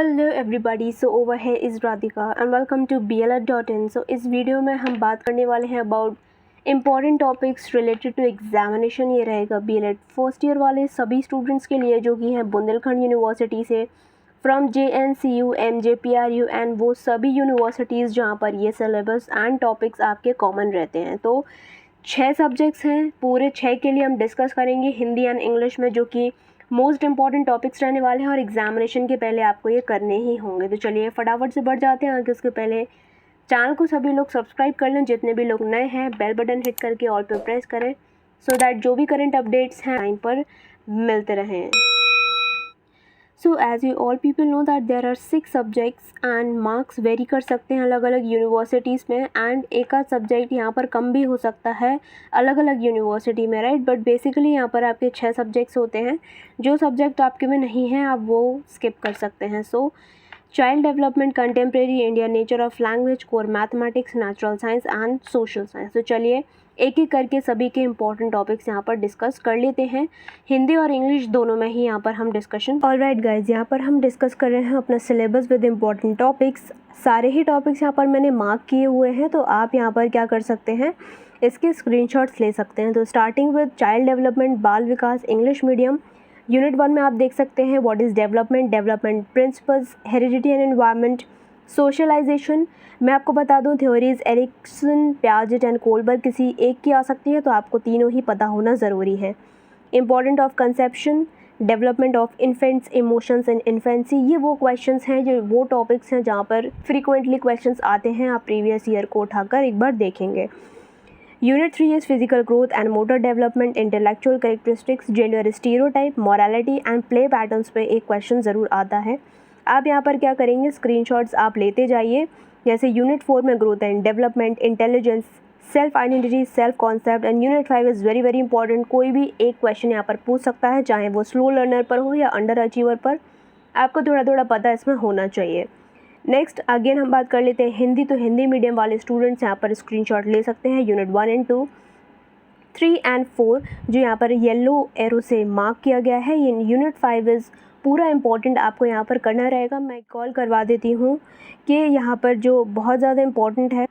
Hello everybody, so over here is Radhika and welcome to BLED.in। So इस video में हम बात करने वाले हैं about important topics related to examination. ये रहेगा BLED फर्स्ट ईयर वाले सभी स्टूडेंट्स के लिए जो कि हैं बुंदेलखंड यूनिवर्सिटी से, फ्रॉम JNCU, MJPRU एंड वो सभी यूनिवर्सिटीज़ जहाँ पर ये सिलेबस एंड टॉपिक्स आपके कॉमन रहते हैं। तो 6 सब्जेक्ट्स हैं, पूरे 6 के लिए हम डिस्कस करेंगे हिंदी एंड इंग्लिश में, जो कि मोस्ट इंपॉर्टेंट टॉपिक्स रहने वाले हैं और एग्जामिनेशन के पहले आपको ये करने ही होंगे। तो चलिए फटाफट से बढ़ जाते हैं आगे। उसके पहले चैनल को सभी लोग सब्सक्राइब कर लें, जितने भी लोग नए हैं बेल बटन हिट करके ऑल पे प्रेस करें सो दैट जो भी करंट अपडेट्स हैं टाइम पर मिलते रहें। So as you all people know that there are 6 subjects and marks vary कर सकते हैं अलग अलग यूनिवर्सिटीज़ में, एंड एक आध सब्जेक्ट यहाँ पर कम भी हो सकता है अलग अलग यूनिवर्सिटी में, राइट। बट बेसिकली यहाँ पर आपके 6 सब्जेक्ट्स होते हैं। जो सब्जेक्ट आपके में नहीं हैं आप वो स्किप कर सकते हैं। So child development, contemporary India, nature of language, core mathematics, natural science and social science. तो चलिए एक एक करके सभी के इंपॉर्टेंट टॉपिक्स यहाँ पर डिस्कस कर लेते हैं। हिंदी और इंग्लिश दोनों में ही यहाँ पर हम डिस्कशन। ऑलराइट गाइज, यहाँ पर हम डिस्कस कर रहे हैं अपना सिलेबस विद इंपॉर्टेंट टॉपिक्स। सारे ही टॉपिक्स यहाँ पर मैंने मार्क किए हुए हैं, तो आप यहाँ पर क्या कर सकते हैं, इसके स्क्रीनशॉट्स ले सकते हैं। तो स्टार्टिंग विद चाइल्ड डेवलपमेंट, बाल विकास, इंग्लिश मीडियम, यूनिट 1 में आप देख सकते हैं what is development, development principles, heredity and environment, socialization. मैं आपको बता दूं theories Erikson, Piaget and Kohlberg किसी एक की आ सकती है, तो आपको तीनों ही पता होना ज़रूरी है। Important of conception, development of infants, emotions in infancy. ये वो क्वेश्चंस हैं, जो वो टॉपिक्स हैं जहाँ पर फ्रीक्वेंटली क्वेश्चंस आते हैं। आप प्रीवियस ईयर को उठाकर एक बार देखेंगे। Unit 3 is physical growth and motor development, intellectual characteristics, gender stereotype, morality and play patterns पे एक क्वेश्चन ज़रूर आता है। आप यहाँ पर क्या करेंगे, स्क्रीनशॉट्स आप लेते जाइए। जैसे यूनिट 4 में growth and development, intelligence, self identity, self concept, and unit 5 is very very important. कोई भी एक क्वेश्चन यहाँ पर पूछ सकता है, चाहे वो स्लो लर्नर पर हो या अंडर अचीवर पर, आपको थोड़ा थोड़ा पता इसमें होना चाहिए। नेक्स्ट अगेन हम बात कर लेते हैं हिंदी। तो हिंदी मीडियम वाले स्टूडेंट्स यहाँ पर स्क्रीनशॉट ले सकते हैं। यूनिट 1 एंड 2, 3 एंड 4 जो यहाँ पर येलो एरो से मार्क किया गया है। यूनिट 5 इज़ पूरा इंपॉर्टेंट, आपको यहाँ पर करना रहेगा। मैं कॉल करवा देती हूँ कि यहाँ पर जो बहुत ज़्यादा इंपॉर्टेंट है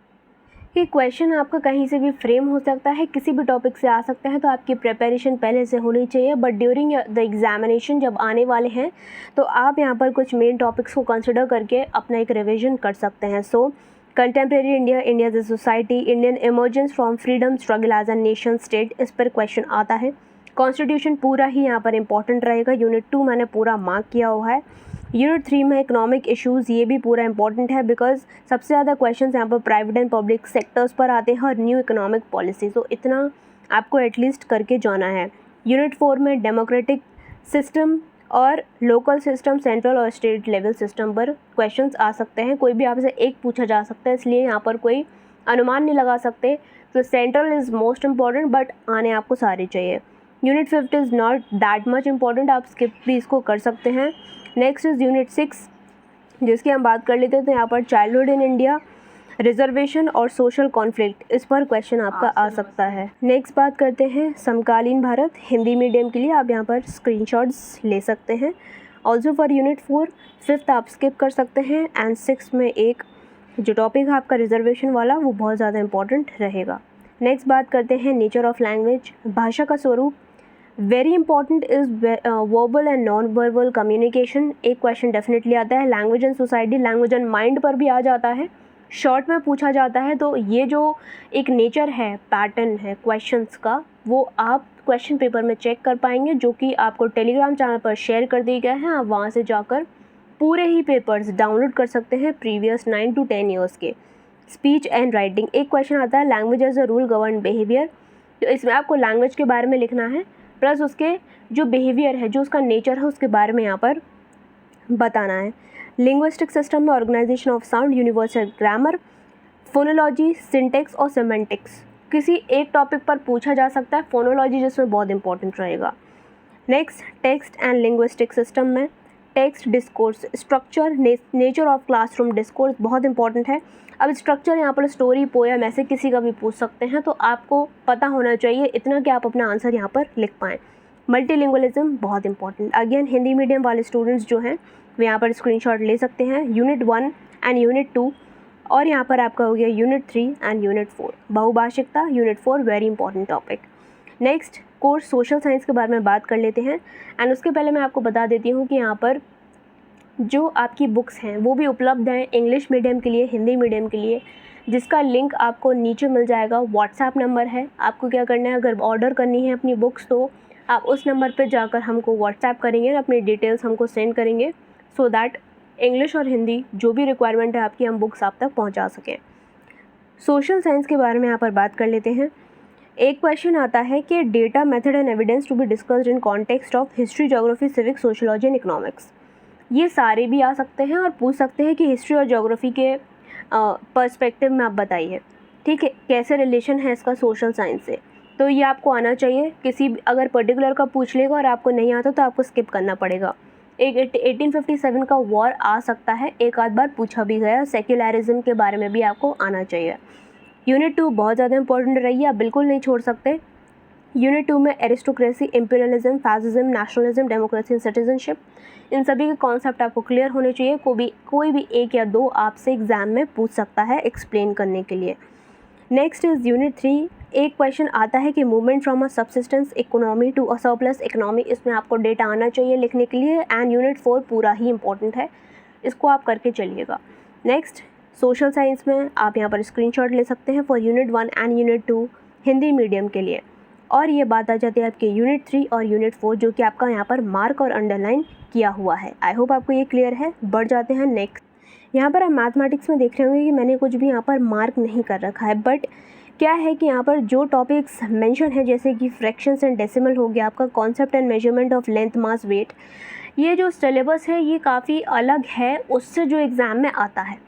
कि क्वेश्चन आपका कहीं से भी फ्रेम हो सकता है, किसी भी टॉपिक से आ सकता है, तो आपकी प्रिपरेशन पहले से होनी चाहिए। बट ड्यूरिंग द एग्जामिनेशन जब आने वाले हैं तो आप यहाँ पर कुछ मेन टॉपिक्स को कंसिडर करके अपना एक रिवीजन कर सकते हैं। So contemporary India, India as a society, Indian emergence from freedom struggle as a nation state, इस पर क्वेश्चन आता है। कॉन्स्टिट्यूशन पूरा ही यहाँ पर इंपॉर्टेंट रहेगा। यूनिट 2 मैंने पूरा मार्क किया हुआ है। यूनिट 3 में इकोनॉमिक इश्यूज़, ये भी पूरा इंपॉर्टेंट है बिकॉज सबसे ज़्यादा क्वेश्चंस यहाँ पर प्राइवेट एंड पब्लिक सेक्टर्स पर आते हैं और न्यू इकोनॉमिक पॉलिसी। तो इतना आपको एटलीस्ट करके जाना है। यूनिट 4 में डेमोक्रेटिक सिस्टम और लोकल सिस्टम, सेंट्रल और स्टेट लेवल सिस्टम पर क्वेश्चंस आ सकते हैं। कोई भी आपसे एक पूछा जा सकता है, इसलिए यहाँ पर कोई अनुमान नहीं लगा सकते। तो central is most important, but आने आपको सारे चाहिए। Unit 5 is not that much important, आप स्किप भी इसको कर सकते हैं। नेक्स्ट इज़ यूनिट 6 जिसकी हम बात कर लेते हैं। तो यहाँ पर चाइल्डहुड इन इंडिया, रिजर्वेशन और सोशल कॉन्फ्लिक्ट, इस पर क्वेश्चन आपका आ सकता है। नेक्स्ट बात करते हैं समकालीन भारत, हिंदी मीडियम के लिए आप यहाँ पर स्क्रीनशॉट्स ले सकते हैं। ऑल्सो फॉर यूनिट 4, 5th आप स्किप कर सकते हैं एंड 6th में एक जो टॉपिक है आपका रिजर्वेशन वाला, वो बहुत ज़्यादा इंपॉर्टेंट रहेगा। नेक्स्ट बात करते हैं नेचर ऑफ लैंग्वेज, भाषा का स्वरूप। Very important is verbal and non verbal communication, एक क्वेश्चन डेफिनेटली आता है। Language and society, language and mind पर भी आ जाता है, शॉर्ट में पूछा जाता है। तो ये जो एक नेचर है, पैटर्न है क्वेश्चंस का, वो आप क्वेश्चन पेपर में चेक कर पाएंगे, जो कि आपको टेलीग्राम चैनल पर शेयर कर दिए गए हैं। आप वहाँ से जाकर पूरे ही पेपर्स डाउनलोड कर सकते हैं प्रीवियस 9 to 10 ईयर्स के। स्पीच एंड राइटिंग, एक क्वेश्चन आता है language as a rule govern behaviour. तो इसमें आपको लैंग्वेज के बारे में लिखना है, प्लस उसके जो बिहेवियर है, जो उसका नेचर है, उसके बारे में यहाँ पर बताना है। लिंग्विस्टिक सिस्टम में organisation of sound, universal grammar, phonology, syntax और सिमेंटिक्स, किसी एक टॉपिक पर पूछा जा सकता है। फोनोलॉजी जिसमें बहुत इंपॉर्टेंट रहेगा। Next text and linguistic system में text, discourse, structure, nature of classroom discourse बहुत इंपॉर्टेंट है। अब स्ट्रक्चर यहाँ पर स्टोरी, पोएम, ऐसे किसी का भी पूछ सकते हैं, तो आपको पता होना चाहिए इतना कि आप अपना आंसर यहाँ पर लिख पाएँ। मल्टीलिंगुअलिज्म बहुत इंपॉर्टेंट, अगेन हिंदी मीडियम वाले स्टूडेंट्स जो हैं वो यहाँ पर स्क्रीनशॉट ले सकते हैं। यूनिट 1 एंड यूनिट 2, और यहाँ पर आपका हो गया यूनिट 3 एंड यूनिट 4, बहुभाषिकता unit 4, very important topic. Next course social science के बारे में बात कर लेते हैं। एंड उसके पहले मैं आपको बता देती हूँ कि यहाँ पर जो आपकी बुक्स हैं वो भी उपलब्ध हैं इंग्लिश मीडियम के लिए, हिंदी मीडियम के लिए, जिसका लिंक आपको नीचे मिल जाएगा। व्हाट्सएप नंबर है, आपको क्या करना है, अगर ऑर्डर करनी है अपनी बुक्स तो आप उस नंबर पे जाकर हमको व्हाट्सएप करेंगे, अपनी डिटेल्स हमको सेंड करेंगे, सो दैट इंग्लिश और हिंदी जो भी रिक्वायरमेंट है आपकी, हम बुक्स आप तक पहुंचा सकें। सोशल साइंस के बारे में यहाँ पर बात कर लेते हैं। एक क्वेश्चन आता है कि data, method and evidence to be discussed in context of history, geography, civics, sociology and economics. ये सारे भी आ सकते हैं और पूछ सकते हैं कि हिस्ट्री और ज्योग्राफी के पर्सपेक्टिव में आप बताइए, ठीक है, कैसे रिलेशन है इसका सोशल साइंस से। तो ये आपको आना चाहिए। किसी अगर पर्टिकुलर का पूछ लेगा और आपको नहीं आता तो आपको स्किप करना पड़ेगा। एक 1857 का वॉर आ सकता है, एक आध बार पूछा भी गया। सेक्युलरिज्म के बारे में भी आपको आना चाहिए। यूनिट 2 बहुत ज़्यादा इंपॉर्टेंट रही है, आप बिल्कुल नहीं छोड़ सकते। यूनिट 2 में aristocracy, imperialism, fascism, nationalism, democracy and citizenship, इन सभी के कॉन्सेप्ट आपको क्लियर होने चाहिए। कोई भी एक या दो आपसे एग्जाम में पूछ सकता है एक्सप्लेन करने के लिए। Next is unit 3। एक क्वेश्चन आता है कि movement from a subsistence economy to a surplus economy, इसमें आपको डेटा आना चाहिए लिखने के लिए। एंड यूनिट 4 पूरा ही इंपॉर्टेंट है, इसको आप करके चलिएगा। नेक्स्ट सोशल साइंस में आप यहाँ पर स्क्रीनशॉट ले सकते हैं for unit 1 and unit 2 Hindi medium के लिए। और ये बात आ जाती है आपके यूनिट 3 और यूनिट 4, जो कि आपका यहाँ पर मार्क और अंडरलाइन किया हुआ है। आई होप आपको ये क्लियर है। बढ़ जाते हैं नेक्स्ट। यहाँ पर आप मैथमेटिक्स में देख रहे होंगे कि मैंने कुछ भी यहाँ पर मार्क नहीं कर रखा है, बट क्या है कि यहाँ पर जो टॉपिक्स मेंशन है, जैसे कि फ्रैक्शंस एंड डेसिमल हो गया, आपका concept and measurement of length, mass, weight, ये जो सिलेबस है ये काफ़ी अलग है उससे जो एग्ज़ाम में आता है।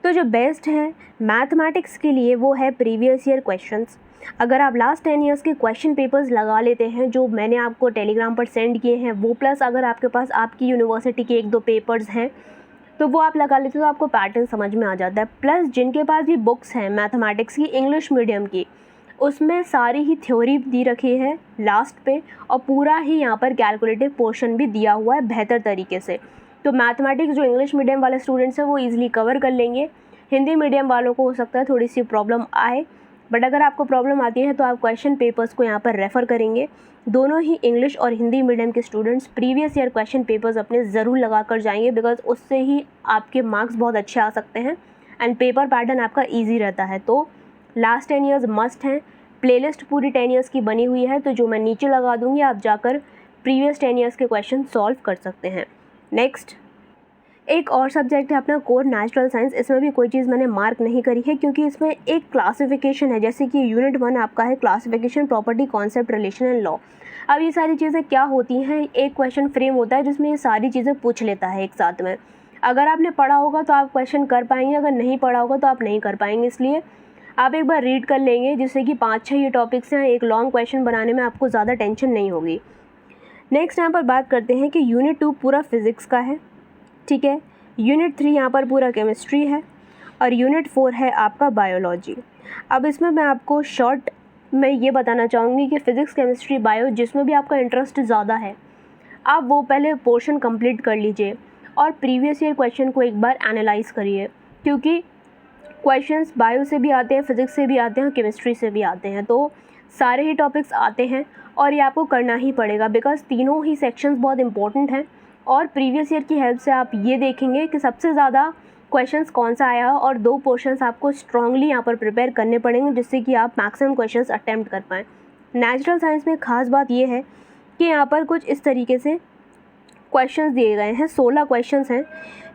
तो जो बेस्ट है मैथमेटिक्स के लिए वो है प्रीवियस ईयर क्वेश्चंस। अगर आप लास्ट 10 ईयर्स के क्वेश्चन पेपर्स लगा लेते हैं जो मैंने आपको टेलीग्राम पर सेंड किए हैं वो, प्लस अगर आपके पास आपकी यूनिवर्सिटी के 1-2 पेपर्स हैं तो वो आप लगा लेते हो तो आपको पैटर्न समझ में आ जाता है। प्लस जिनके पास भी बुक्स हैं मैथमेटिक्स की इंग्लिश मीडियम की, उसमें सारी ही थ्योरी दी रखी है लास्ट पे और पूरा ही यहाँ पर कैलकुलेटिव पोर्शन भी दिया हुआ है बेहतर तरीके से। तो मैथमेटिक्स जो इंग्लिश मीडियम वाले स्टूडेंट्स हैं वो ईजिली कवर कर लेंगे। हिंदी मीडियम वालों को हो सकता है थोड़ी सी प्रॉब्लम आए, बट अगर आपको प्रॉब्लम आती है तो आप क्वेश्चन पेपर्स को यहाँ पर रेफ़र करेंगे। दोनों ही इंग्लिश और हिंदी मीडियम के students previous year question papers अपने ज़रूर लगा कर जाएंगे, बिकॉज उससे ही आपके मार्क्स बहुत अच्छे आ सकते हैं एंड पेपर पैटर्न आपका ईजी रहता है। तो लास्ट 10 ईयर्स मस्ट हैं। प्लेलिस्ट पूरी 10 ईयर्स की बनी हुई है, तो जो मैं नीचे लगा दूँगी आप जाकर प्रीवियस 10 ईयर्स के क्वेश्चन सॉल्व कर सकते हैं। नेक्स्ट एक और सब्जेक्ट है अपना कोर नेचुरल साइंस। इसमें भी कोई चीज़ मैंने मार्क नहीं करी है क्योंकि इसमें एक क्लासिफिकेशन है, जैसे कि यूनिट 1 आपका है classification, property, concept, relation and law. अब ये सारी चीज़ें क्या होती हैं, एक क्वेश्चन फ्रेम होता है जिसमें ये सारी चीज़ें पूछ लेता है एक साथ में। अगर आपने पढ़ा होगा तो आप क्वेश्चन कर पाएंगे, अगर नहीं पढ़ा होगा तो आप नहीं कर पाएंगे। इसलिए आप एक बार रीड कर लेंगे जिससे कि 5-6 ये टॉपिक्स हैं, एक लॉन्ग क्वेश्चन बनाने में आपको ज़्यादा टेंशन नहीं होगी। नेक्स्ट यहाँ पर बात करते हैं कि यूनिट 2 पूरा फिज़िक्स का है, ठीक है। यूनिट 3 यहाँ पर पूरा केमिस्ट्री है और यूनिट 4 है आपका बायोलॉजी। अब इसमें मैं आपको शॉर्ट में ये बताना चाहूँगी कि फ़िज़िक्स, केमिस्ट्री, बायो जिसमें भी आपका इंटरेस्ट ज़्यादा है आप वो पहले पोर्शन कंप्लीट कर लीजिए और प्रीवियस ईयर क्वेश्चन को एक बार एनालाइज़ करिए, क्योंकि क्वेश्चंस बायो से भी आते हैं, फिज़िक्स से भी आते हैं, केमिस्ट्री से भी आते हैं। तो सारे ही टॉपिक्स आते हैं और ये आपको करना ही पड़ेगा, बिकॉज तीनों ही सेक्शंस बहुत इंपॉर्टेंट हैं। और प्रीवियस ईयर की हेल्प से आप ये देखेंगे कि सबसे ज़्यादा क्वेश्चंस कौन सा आया और 2 पोर्शंस आपको स्ट्रांगली यहाँ पर प्रिपेयर करने पड़ेंगे जिससे कि आप मैक्सिमम क्वेश्चंस अटेम्प्ट कर पाएँ। नेचुरल साइंस में ख़ास बात ये है कि यहाँ पर कुछ इस तरीके से क्वेश्चंस दिए गए हैं। 16 क्वेश्चंस हैं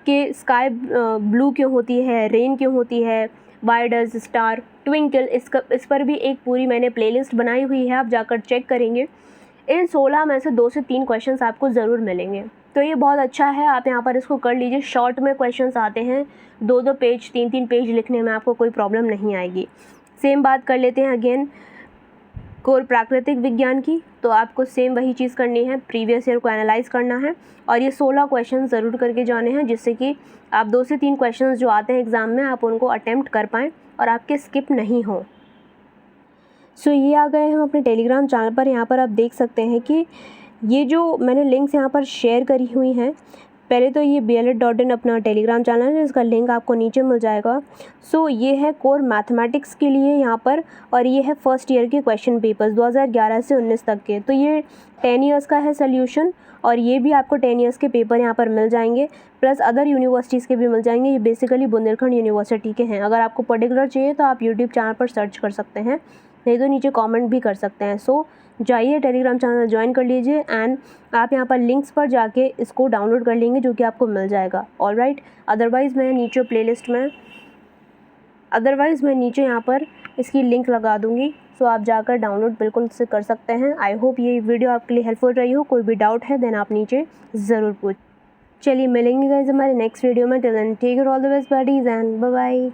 कि स्काई ब्लू क्यों होती है, रेन क्यों होती है, वाई डज स्टार ट्विंकल, इस पर भी एक पूरी मैंने प्लेलिस्ट बनाई हुई है, आप जाकर चेक करेंगे। इन 16 में से 2 से 3 क्वेश्चंस आपको ज़रूर मिलेंगे, तो ये बहुत अच्छा है, आप यहाँ पर इसको कर लीजिए। शॉर्ट में क्वेश्चंस आते हैं, 2-2 पेज 3-3 पेज लिखने में आपको कोई प्रॉब्लम नहीं आएगी। सेम बात कर लेते हैं अगेन कोर प्राकृतिक विज्ञान की, तो आपको सेम वही चीज़ करनी है, प्रीवियस ईयर को एनालाइज करना है और ये 16 क्वेश्चन ज़रूर करके जाने हैं जिससे कि आप 2 से 3 क्वेश्चंस जो आते हैं एग्ज़ाम में आप उनको अटेम्प्ट कर पाएँ और आपके स्किप नहीं हो। सो ये आ गए हम अपने टेलीग्राम चैनल पर। यहाँ पर आप देख सकते हैं कि ये जो मैंने लिंक्स यहाँ पर शेयर करी हुई हैं पहले तो ये BLED.in अपना टेलीग्राम चैनल है, इसका लिंक आपको नीचे मिल जाएगा। सो ये है कोर मैथमेटिक्स के लिए यहाँ पर, और ये है फर्स्ट ईयर के क्वेश्चन पेपर्स 2011 से 19 तक के। तो ये 10 ईयर्स का है सोल्यूशन, और ये भी आपको 10 ईयर्स के पेपर यहाँ पर मिल जाएंगे, प्लस अदर यूनिवर्सिटीज़ के भी मिल जाएंगे। ये बेसिकली बुंदेलखंड यूनिवर्सिटी के हैं। अगर आपको पर्टिकुलर चाहिए तो आप यूट्यूब चैनल पर सर्च कर सकते हैं, नहीं तो नीचे कमेंट भी कर सकते हैं। सो जाइए टेलीग्राम चैनल ज्वाइन कर लीजिए, एंड आप यहाँ पर लिंक्स पर जाके इसको डाउनलोड कर लेंगे, जो कि आपको मिल जाएगा। ऑलराइट, अदरवाइज़ मैं नीचे यहाँ पर इसकी लिंक लगा दूँगी, सो आप जाकर डाउनलोड बिल्कुल से कर सकते हैं। आई होप ये वीडियो आपके लिए हेल्पफुल रही हो। कोई भी डाउट है देन आप नीचे ज़रूर पूछ। चलिए मिलेंगे गाइस हमारे नेक्स्ट वीडियो में। Till then take care, all the best buddies and bye bye.